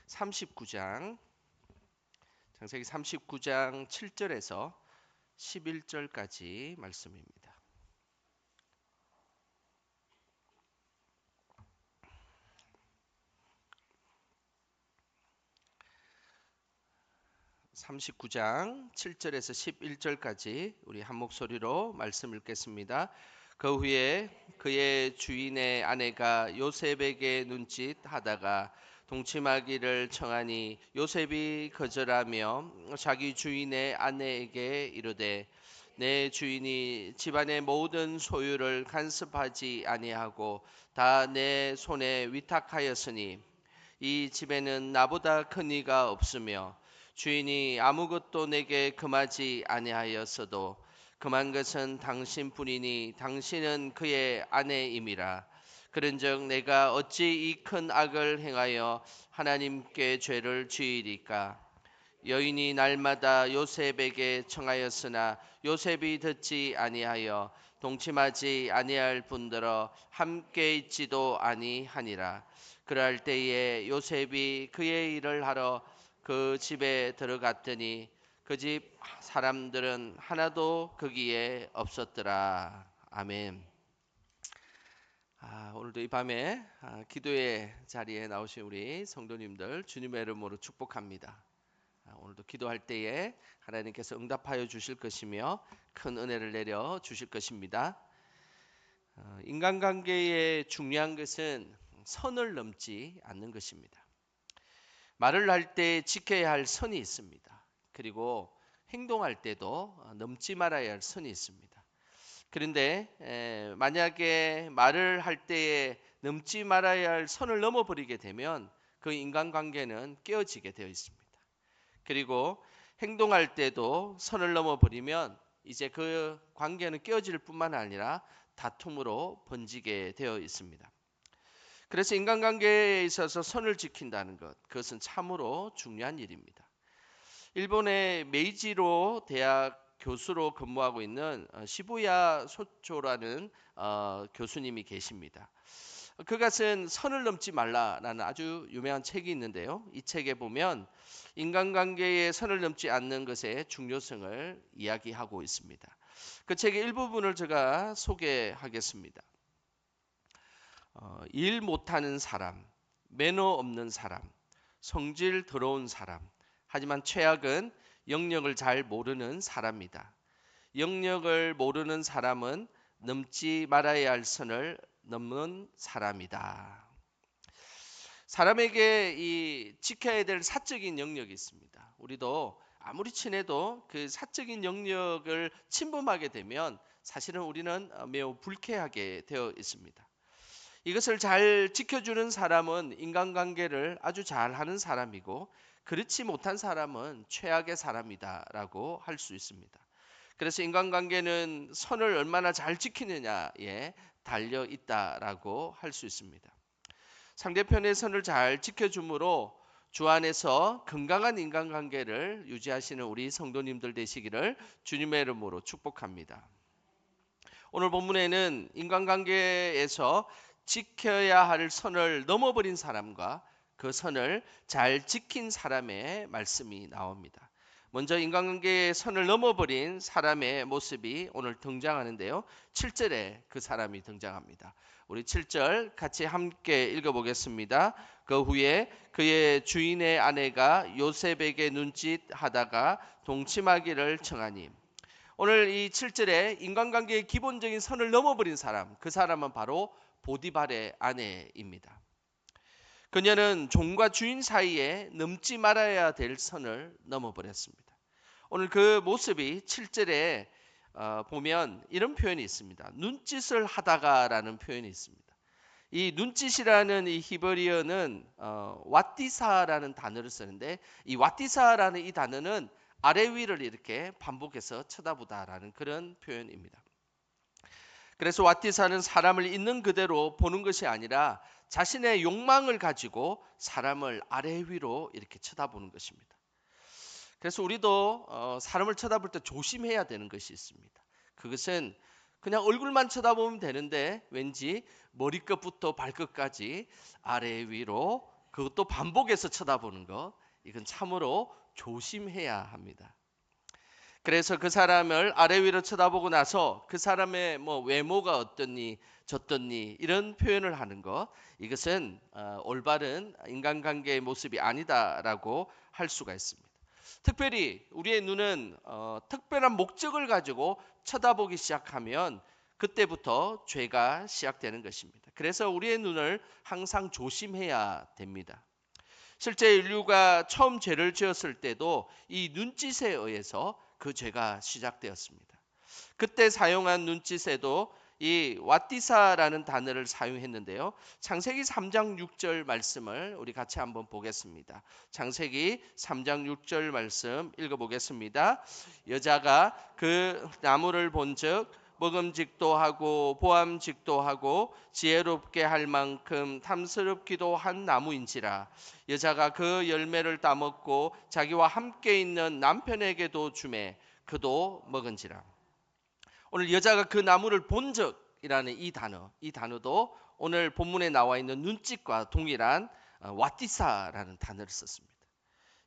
39장 창세기 39장 7절에서 11절까지 말씀입니다. (39장) 7절에서 11절까지 우리 한 목소리로 말씀 읽겠습니다. 그 후에 그의 주인의 아내가 요셉에게 눈짓하다가 동침하기를 청하니 요셉이 거절하며 자기 주인의 아내에게 이르되 내 주인이 집안의 모든 소유를 간섭하지 아니하고 다 내 손에 위탁하였으니 이 집에는 나보다 큰 이가 없으며 주인이 아무것도 내게 금하지 아니하였어도 금한 것은 당신뿐이니 당신은 그의 아내임이라. 그런즉 내가 어찌 이 큰 악을 행하여 하나님께 죄를 지으리까? 여인이 날마다 요셉에게 청하였으나 요셉이 듣지 아니하여 동침하지 아니할 뿐더러 함께 있지도 아니하니라. 그럴 때에 요셉이 그의 일을 하러 그 집에 들어갔더니 그 집 사람들은 하나도 거기에 없었더라. 아멘. 오늘도 이 밤에 기도의 자리에 나오신 우리 성도님들 주님의 이름으로 축복합니다. 오늘도 기도할 때에 하나님께서 응답하여 주실 것이며 큰 은혜를 내려 주실 것입니다. 인간관계의 중요한 것은 선을 넘지 않는 것입니다. 말을 할 때 지켜야 할 선이 있습니다. 그리고 행동할 때도 넘지 말아야 할 선이 있습니다. 그런데 만약에 말을 할 때에 넘지 말아야 할 선을 넘어버리게 되면 그 인간관계는 깨어지게 되어 있습니다. 그리고 행동할 때도 선을 넘어버리면 이제 그 관계는 깨어질 뿐만 아니라 다툼으로 번지게 되어 있습니다. 그래서 인간관계에 있어서 선을 지킨다는 것, 그것은 참으로 중요한 일입니다. 일본의 메이지로 대학 교수로 근무하고 있는 시부야 소초라는 교수님이 계십니다. 그것은 선을 넘지 말라라는 아주 유명한 책이 있는데요. 이 책에 보면 인간관계에 선을 넘지 않는 것의 중요성을 이야기하고 있습니다. 그 책의 일부분을 제가 소개하겠습니다. 일 못하는 사람, 매너 없는 사람, 성질 더러운 사람, 하지만 최악은 영역을 잘 모르는 사람이다. 영역을 모르는 사람은 넘지 말아야 할 선을 넘는 사람이다. 사람에게 이 지켜야 될 사적인 영역이 있습니다. 우리도 아무리 친해도 그 사적인 영역을 침범하게 되면 사실은 우리는 매우 불쾌하게 되어 있습니다. 이것을 잘 지켜주는 사람은 인간관계를 아주 잘하는 사람이고 그렇지 못한 사람은 최악의 사람이다라고 할 수 있습니다. 그래서 인간관계는 선을 얼마나 잘 지키느냐에 달려 있다라고 할 수 있습니다. 상대편의 선을 잘 지켜줌으로 주 안에서 건강한 인간관계를 유지하시는 우리 성도님들 되시기를 주님의 이름으로 축복합니다. 오늘 본문에는 인간관계에서 지켜야 할 선을 넘어버린 사람과 그 선을 잘 지킨 사람의 말씀이 나옵니다. 먼저 인간관계의 선을 넘어버린 사람의 모습이 오늘 등장하는데요. 7절에 그 사람이 등장합니다. 우리 7절 같이 함께 읽어보겠습니다. 그 후에 그의 주인의 아내가 요셉에게 눈짓하다가 동침하기를 청하니. 오늘 이 7절에 인간관계의 기본적인 선을 넘어버린 사람, 그 사람은 바로 보디발의 아내입니다. 그녀는 종과 주인 사이에 넘지 말아야 될 선을 넘어버렸습니다. 오늘 그 모습이 7절에 보면 이런 표현이 있습니다. 눈짓을 하다가라는 표현이 있습니다. 이 눈짓이라는 이 히브리어는 왓디사라는 단어를 쓰는데 이 왓디사라는 이 단어는 아래 위를 이렇게 반복해서 쳐다보다라는 그런 표현입니다. 그래서 왓디사는 사람을 있는 그대로 보는 것이 아니라 자신의 욕망을 가지고 사람을 아래 위로 이렇게 쳐다보는 것입니다. 그래서 우리도 사람을 쳐다볼 때 조심해야 되는 것이 있습니다. 그것은 그냥 얼굴만 쳐다보면 되는데 왠지 머리끝부터 발끝까지 아래 위로 그것도 반복해서 쳐다보는 거, 이건 참으로 조심해야 합니다. 그래서 그 사람을 아래 위로 쳐다보고 나서 그 사람의 뭐 외모가 어떻니 저떻니 이런 표현을 하는 것, 이것은 올바른 인간관계의 모습이 아니다라고 할 수가 있습니다. 특별히 우리의 눈은 특별한 목적을 가지고 쳐다보기 시작하면 그때부터 죄가 시작되는 것입니다. 그래서 우리의 눈을 항상 조심해야 됩니다. 실제 인류가 처음 죄를 지었을 때도 이 눈짓에 의해서 그 죄가 시작되었습니다. 그때 사용한 눈짓에도 이 왓디사라는 단어를 사용했는데요. 창세기 3장 6절 말씀을 우리 같이 한번 보겠습니다. 창세기 3장 6절 말씀 읽어보겠습니다. 여자가 그 나무를 본즉 먹음직도 하고 보암직도 하고 지혜롭게 할 만큼 탐스럽기도 한 나무인지라. 여자가 그 열매를 따먹고 자기와 함께 있는 남편에게도 주매 그도 먹은지라. 오늘 여자가 그 나무를 본적이라는 이 단어도 오늘 본문에 나와 있는 눈짓과 동일한 왓디사라는 단어를 썼습니다.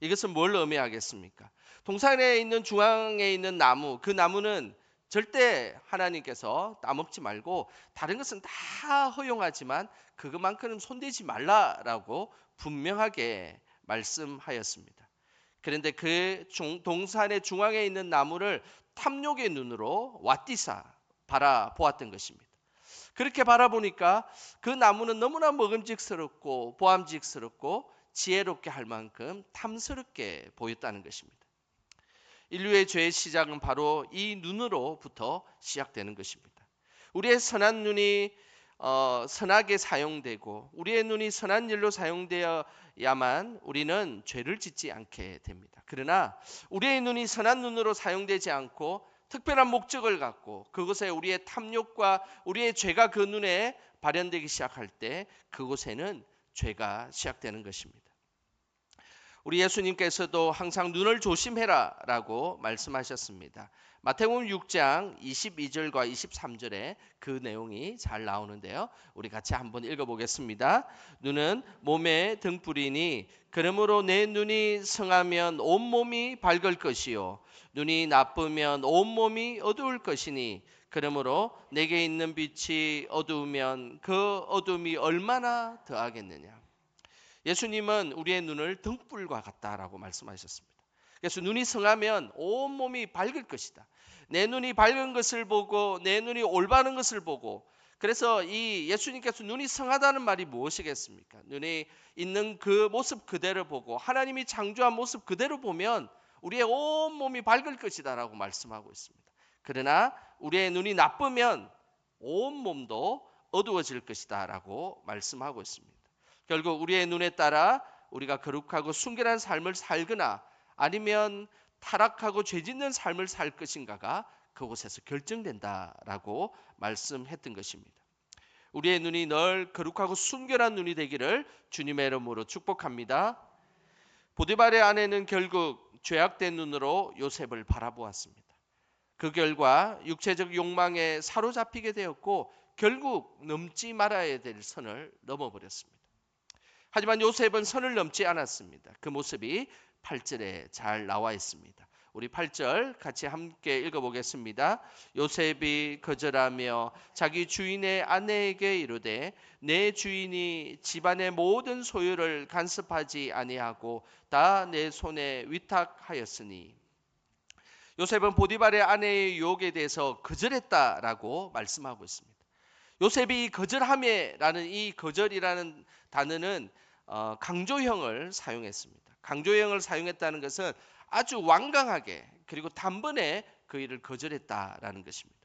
이것은 뭘 의미하겠습니까? 동산에 있는 중앙에 있는 나무, 그 나무는 절대 하나님께서 따먹지 말고 다른 것은 다 허용하지만 그것만큼은 손대지 말라라고 분명하게 말씀하였습니다. 그런데 그 동산의 중앙에 있는 나무를 탐욕의 눈으로 왓디사 바라보았던 것입니다. 그렇게 바라보니까 그 나무는 너무나 먹음직스럽고 보암직스럽고 지혜롭게 할 만큼 탐스럽게 보였다는 것입니다. 인류의 죄의 시작은 바로 이 눈으로부터 시작되는 것입니다. 우리의 선한 눈이 선하게 사용되고 우리의 눈이 선한 일로 사용되어야만 우리는 죄를 짓지 않게 됩니다. 그러나 우리의 눈이 선한 눈으로 사용되지 않고 특별한 목적을 갖고 그곳에 우리의 탐욕과 우리의 죄가 그 눈에 발현되기 시작할 때 그곳에는 죄가 시작되는 것입니다. 우리 예수님께서도 항상 눈을 조심해라 라고 말씀하셨습니다. 마태복음 6장 22절과 23절에 그 내용이 잘 나오는데요. 우리 같이 한번 읽어보겠습니다. 눈은 몸의 등불이니 그러므로 내 눈이 성하면 온몸이 밝을 것이요 눈이 나쁘면 온몸이 어두울 것이니 그러므로 내게 있는 빛이 어두우면 그 어둠이 얼마나 더하겠느냐. 예수님은 우리의 눈을 등불과 같다라고 말씀하셨습니다. 그래서 눈이 성하면 온몸이 밝을 것이다. 내 눈이 밝은 것을 보고 내 눈이 올바른 것을 보고, 그래서 이 예수님께서 눈이 성하다는 말이 무엇이겠습니까? 눈이 있는 그 모습 그대로 보고 하나님이 창조한 모습 그대로 보면 우리의 온몸이 밝을 것이다 라고 말씀하고 있습니다. 그러나 우리의 눈이 나쁘면 온몸도 어두워질 것이다 라고 말씀하고 있습니다. 결국 우리의 눈에 따라 우리가 거룩하고 순결한 삶을 살거나 아니면 타락하고 죄짓는 삶을 살 것인가가 그곳에서 결정된다라고 말씀했던 것입니다. 우리의 눈이 늘 거룩하고 순결한 눈이 되기를 주님의 이름으로 축복합니다. 보디발의 아내는 결국 죄악된 눈으로 요셉을 바라보았습니다. 그 결과 육체적 욕망에 사로잡히게 되었고 결국 넘지 말아야 될 선을 넘어버렸습니다. 하지만 요셉은 선을 넘지 않았습니다. 그 모습이 8절에 잘 나와 있습니다. 우리 8절 같이 함께 읽어보겠습니다. 요셉이 거절하며 자기 주인의 아내에게 이르되 내 주인이 집안의 모든 소유를 간섭하지 아니하고 다 내 손에 위탁하였으니. 요셉은 보디발의 아내의 유혹에 대해서 거절했다라고 말씀하고 있습니다. 요셉이 거절함에라는 이 거절이라는 단어는 강조형을 사용했습니다. 강조형을 사용했다는 것은 아주 완강하게 그리고 단번에 그 일을 거절했다라는 것입니다.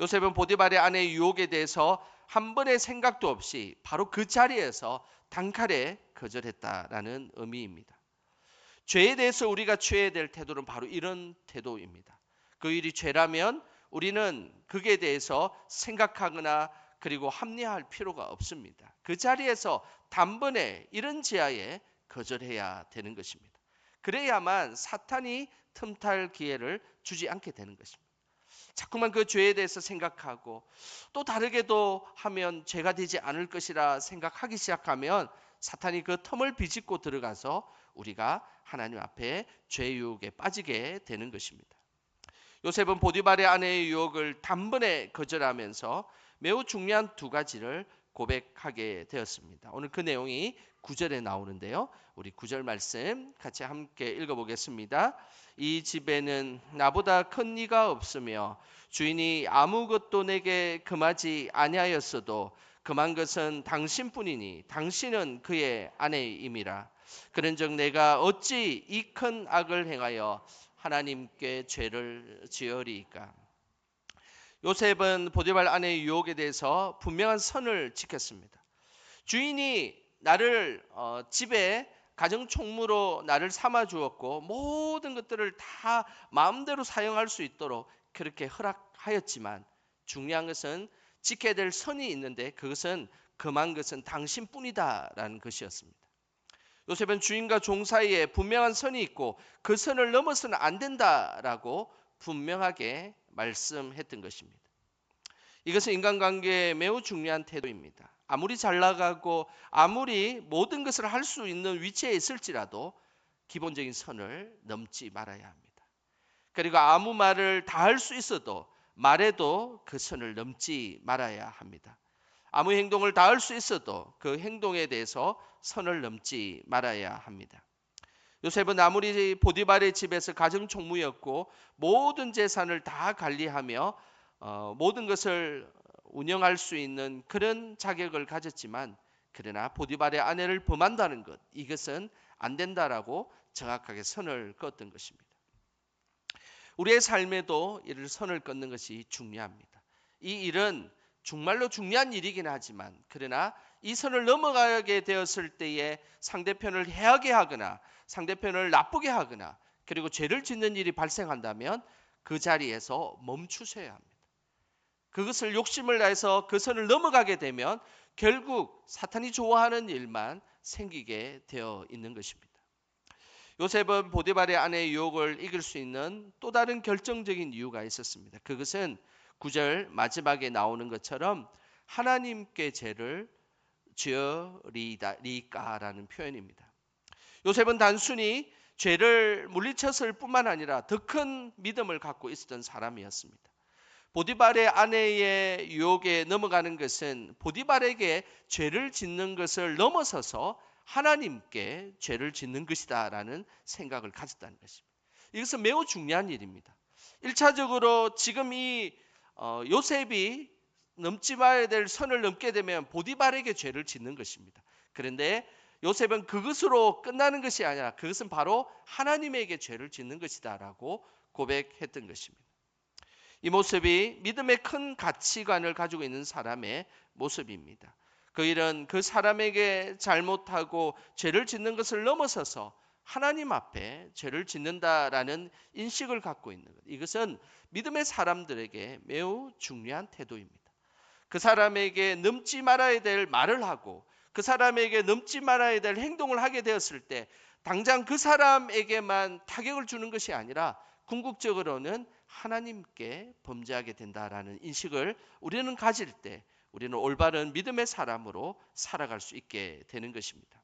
요셉은 보디발의 아내의 유혹에 대해서 한 번의 생각도 없이 바로 그 자리에서 단칼에 거절했다라는 의미입니다. 죄에 대해서 우리가 취해야 될 태도는 바로 이런 태도입니다. 그 일이 죄라면 우리는 그에 대해서 생각하거나 그리고 합리화할 필요가 없습니다. 그 자리에서 단번에 이런 지하에 거절해야 되는 것입니다. 그래야만 사탄이 틈탈 기회를 주지 않게 되는 것입니다. 자꾸만 그 죄에 대해서 생각하고 또 다르게도 하면 죄가 되지 않을 것이라 생각하기 시작하면 사탄이 그 틈을 비집고 들어가서 우리가 하나님 앞에 죄 유혹에 빠지게 되는 것입니다. 요셉은 보디발의 아내의 유혹을 단번에 거절하면서 매우 중요한 두 가지를 고백하게 되었습니다. 오늘 그 내용이 9절에 나오는데요. 우리 9절 말씀 같이 함께 읽어보겠습니다. 이 집에는 나보다 큰 이가 없으며 주인이 아무것도 내게 금하지 아니하였어도 금한 것은 당신뿐이니 당신은 그의 아내임이라. 그런즉 내가 어찌 이 큰 악을 행하여 하나님께 죄를 지으리이까. 요셉은 보디발 아내의 유혹에 대해서 분명한 선을 지켰습니다. 주인이 나를 집에 가정총무로 나를 삼아 주었고 모든 것들을 다 마음대로 사용할 수 있도록 그렇게 허락하였지만 중요한 것은 지켜야 될 선이 있는데 그것은 금한 것은 당신뿐이다라는 것이었습니다. 요셉은 주인과 종 사이에 분명한 선이 있고 그 선을 넘어서는 안 된다라고 분명하게 말씀했던 것입니다. 이것은 인간관계에 매우 중요한 태도입니다. 아무리 잘 나가고 아무리 모든 것을 할 수 있는 위치에 있을지라도 기본적인 선을 넘지 말아야 합니다. 그리고 아무 말을 다 할 수 있어도 말에도 그 선을 넘지 말아야 합니다. 아무 행동을 다 할 수 있어도 그 행동에 대해서 선을 넘지 말아야 합니다. 요셉은 아무리 보디발의 집에서 가정총무였고 모든 재산을 다 관리하며 모든 것을 운영할 수 있는 그런 자격을 가졌지만 그러나 보디발의 아내를 범한다는 것 이것은 안 된다라고 정확하게 선을 그었던 것입니다. 우리의 삶에도 이를 선을 긋는 것이 중요합니다. 이 일은 정말로 중요한 일이긴 하지만 그러나 이 선을 넘어가게 되었을 때에 상대편을 해하게 하거나 상대편을 나쁘게 하거나 그리고 죄를 짓는 일이 발생한다면 그 자리에서 멈추셔야 합니다. 그것을 욕심을 다해서 그 선을 넘어가게 되면 결국 사탄이 좋아하는 일만 생기게 되어 있는 것입니다. 요셉은 보디발의 아내의 유혹을 이길 수 있는 또 다른 결정적인 이유가 있었습니다. 그것은 9절 마지막에 나오는 것처럼 하나님께 죄를 지으리까라는 표현입니다. 요셉은 단순히 죄를 물리쳤을 뿐만 아니라 더 큰 믿음을 갖고 있었던 사람이었습니다. 보디발의 아내의 유혹에 넘어가는 것은 보디발에게 죄를 짓는 것을 넘어서서 하나님께 죄를 짓는 것이다라는 생각을 가졌다는 것입니다. 이것은 매우 중요한 일입니다. 1차적으로 지금 이 요셉이 넘지 말아야 될 선을 넘게 되면 보디발에게 죄를 짓는 것입니다. 그런데 요셉은 그것으로 끝나는 것이 아니라 그것은 바로 하나님에게 죄를 짓는 것이다라고 고백했던 것입니다. 이 모습이 믿음의 큰 가치관을 가지고 있는 사람의 모습입니다. 그 일은 그 사람에게 잘못하고 죄를 짓는 것을 넘어서서 하나님 앞에 죄를 짓는다라는 인식을 갖고 있는 것. 이것은 믿음의 사람들에게 매우 중요한 태도입니다. 그 사람에게 넘지 말아야 될 말을 하고 그 사람에게 넘지 말아야 될 행동을 하게 되었을 때 당장 그 사람에게만 타격을 주는 것이 아니라 궁극적으로는 하나님께 범죄하게 된다라는 인식을 우리는 가질 때 우리는 올바른 믿음의 사람으로 살아갈 수 있게 되는 것입니다.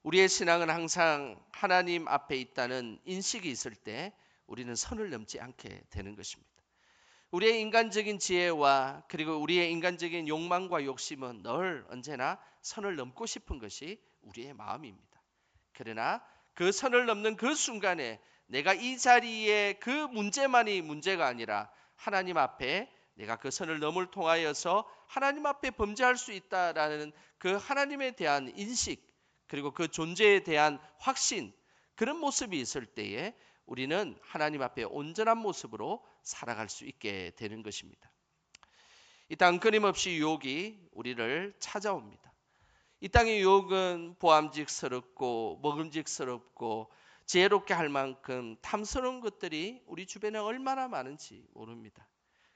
우리의 신앙은 항상 하나님 앞에 있다는 인식이 있을 때 우리는 선을 넘지 않게 되는 것입니다. 우리의 인간적인 지혜와 그리고 우리의 인간적인 욕망과 욕심은 늘 언제나 선을 넘고 싶은 것이 우리의 마음입니다. 그러나 그 선을 넘는 그 순간에 내가 이 자리에 그 문제만이 문제가 아니라 하나님 앞에 내가 그 선을 넘을 통하여서 하나님 앞에 범죄할 수 있다라는 그 하나님에 대한 인식 그리고 그 존재에 대한 확신 그런 모습이 있을 때에 우리는 하나님 앞에 온전한 모습으로 살아갈 수 있게 되는 것입니다. 이 땅 끊임없이 유혹이 우리를 찾아옵니다. 이 땅의 유혹은 보암직스럽고 먹음직스럽고 지혜롭게 할 만큼 탐스러운 것들이 우리 주변에 얼마나 많은지 모릅니다.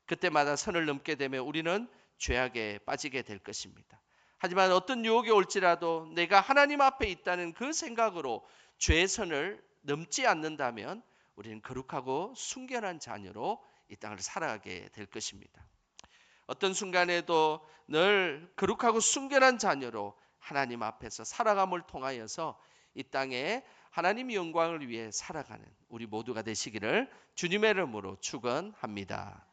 그때마다 선을 넘게 되면 우리는 죄악에 빠지게 될 것입니다. 하지만 어떤 유혹이 올지라도 내가 하나님 앞에 있다는 그 생각으로 죄의 선을 넘지 않는다면 우리는 거룩하고 순결한 자녀로 이 땅을 살아가게 될 것입니다. 어떤 순간에도 늘 거룩하고 순결한 자녀로 하나님 앞에서 살아감을 통하여서 이 땅에 하나님 영광을 위해 살아가는 우리 모두가 되시기를 주님의 이름으로 축원합니다.